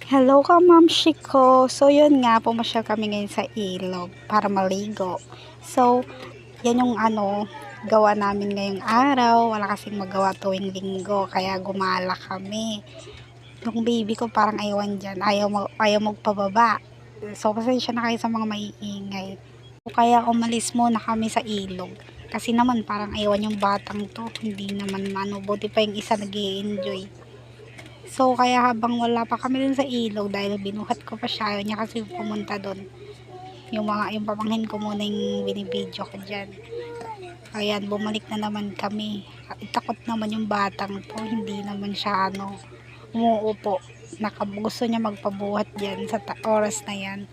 Hello ka, Ma'am Shiko. So, yun nga, pumasyal kami ngayon sa ilog para maligo. So, yan yung gawa namin ngayong araw. Wala kasing magawa tuwing linggo, kaya gumala kami. Yung baby ko parang ayawan dyan, ayaw magpababa. So, pasensya na kayo sa mga maiingay. So, kaya umalis muna kami sa ilog. Kasi naman parang ayawan yung batang to. Hindi naman buti pa yung isa nag-i-enjoy. So, kaya habang wala pa kami dun sa ilog, dahil binuhat ko pa siya, ayaw niya kasi pumunta dun. Yung pamangkin ko muna yung binibidyo ko dyan. Ayan, bumalik na naman kami. Takot naman yung batang to, hindi naman siya umuupo. Gusto niya magpabuhat dyan sa oras na yan.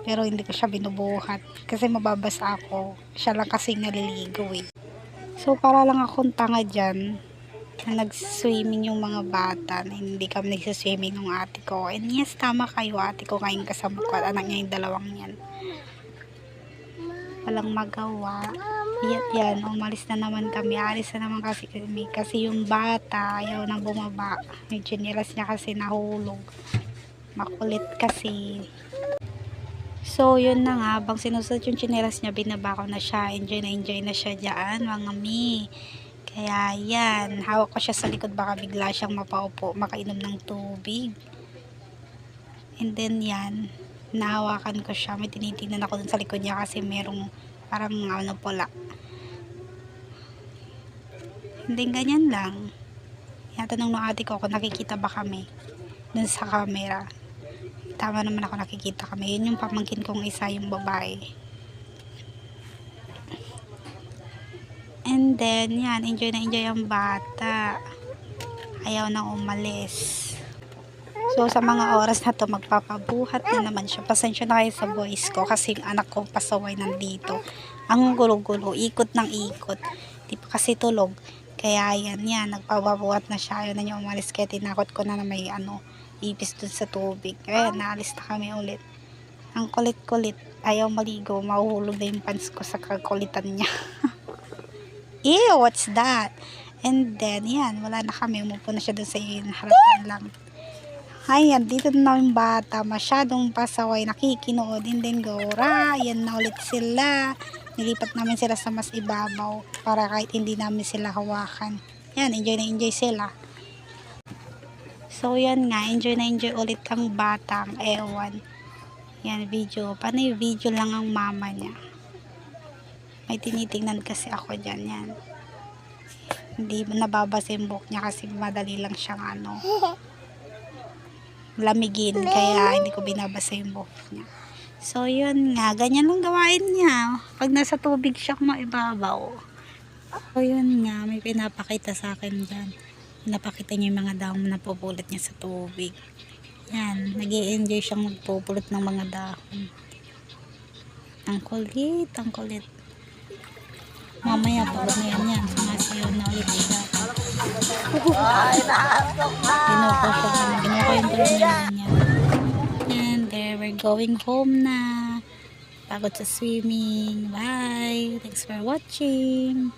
Pero hindi ko siya binubuhat kasi mababasa ako. Siya lang kasi naliligo eh. So, para lang akong tanga dyan na nag-swimming yung mga bata, na hindi kami nagsiswimming ng ate ko. And yes, tama kayo, ate ko kayong kasama ko at anak niya yung dalawang yan. Walang magawa. Yan, umalis na naman kami. Alis na naman kasi kami. Kasi yung bata, ayaw na bumaba. Yung chinelas niya kasi nahulog. Makulit kasi. So, yun na nga. Habang sinusot yung chinelas niya, binaba ko na siya. Enjoy na siya dyan, mga mi. Kaya yan, hawak ko siya sa likod, baka bigla siyang mapaupo, makainom ng tubig. And then yan, nahawakan ko siya. May tinitingnan ako dun sa likod niya kasi merong parang pula. Hindi ganyan lang. Tanong ng ate ko kung nakikita ba kami dun sa camera. Tama naman ako, nakikita kami. Yun yung pamangkin kong isa, yung babae. And then, yan, enjoy na enjoy ang bata. Ayaw nang umalis. So, sa mga oras na to, magpapabuhat na naman siya. Pasensya na kayo sa voice ko kasi yung anak ko pasaway nandito. Ang gulo-gulo, ikot ng ikot. Di pa kasi tulog. Kaya yan, nagpapabuhat na siya. Ayaw na niya umalis kaya tinakot ko na may ipis dun sa tubig. Kaya naalis na kami ulit. Ang kulit-kulit. Ayaw maligo. Mahuhulog na yung pants ko sa kakulitan niya. Ew, what's that? And then, yan, wala na kami. Umupo na siya doon sa harapan lang. Ayan, dito na yung bata. Masyadong pasaway, nakikinood. And then, gora. Yan na ulit sila. Nilipat namin sila sa mas ibabaw para kahit hindi namin sila hawakan. Yan, enjoy na enjoy sila. So, yan nga. Enjoy na enjoy ulit ang batang ewan. Yan, video. Paano yung video lang ang mama niya? May tinitingnan kasi ako dyan, yan. Hindi nababasa yung buhok niya kasi madali lang siyang lamigin. Kaya hindi ko binabasa yung buhok niya. So, yun nga. Ganyan lang gawain niya. Pag nasa tubig siya, maibabaw. So, yun nga. May pinapakita sa akin dyan. Pinapakita niya yung mga dahon na pupulot niya sa tubig. Yan. Nag-i-enjoy siyang magpupulot ng mga dahon. Ang kulit, ang kulit. Mamaya pagod na yan, sumasayaw na ulit siya. Ginuko yung tulungan niya. And there, we're going home na. Pagod sa swimming. Bye! Thanks for watching.